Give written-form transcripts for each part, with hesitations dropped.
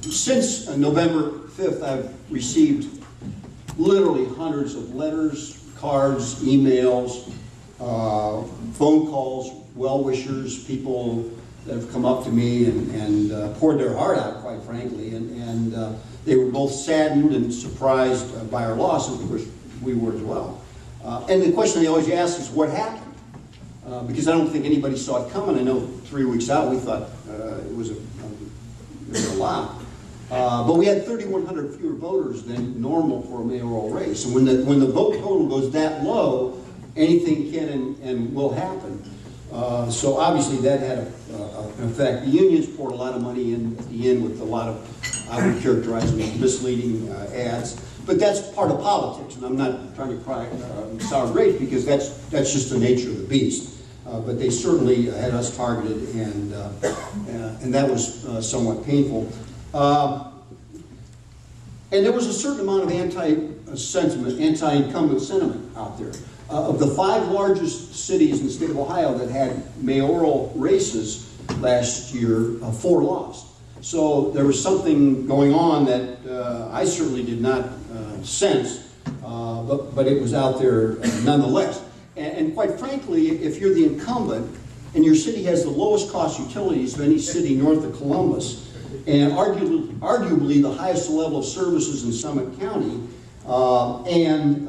Since November 5th, I've received literally hundreds of letters, cards, emails, phone calls, well-wishers, people that have come up to me and poured their heart out, quite frankly, and they were both saddened and surprised by our loss, and of course we were as well. And the question they always ask is, what happened? Because I don't think anybody saw it coming. I know 3 weeks out we thought it was a lot. But we had 3,100 fewer voters than normal for a mayoral race. And when the vote total goes that low, anything can and will happen. So obviously that had an effect. The unions poured a lot of money in at the end with a lot of, I would characterize them as misleading ads. But that's part of politics, and I'm not trying to cry sour grapes, because that's just the nature of the beast. But they certainly had us targeted, and that was somewhat painful. And there was a certain amount of anti-incumbent sentiment out there. Of the 5 largest cities in the state of Ohio that had mayoral races last year, 4 lost. So there was something going on that I certainly did not sense, but it was out there nonetheless. And quite frankly, if you're the incumbent and your city has the lowest cost utilities of any city north of Columbus, and arguably the highest level of services in Summit County, and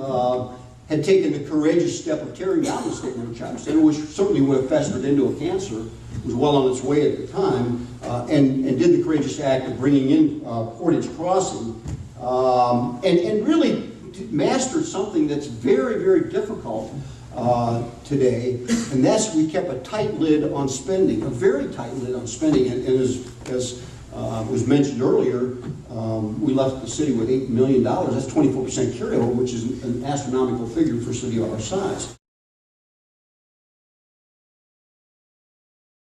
had taken the courageous step of tearing down the state road shopping center, which certainly would have festered into a cancer, was well on its way at the time, and did the courageous act of bringing in Portage Crossing, and really mastered something that's very, very difficult today, and that's we kept a tight lid on spending, a very tight lid on spending, and as was mentioned earlier, we left the city with $8 million. That's 24% carryover, which is an astronomical figure for a city of our size.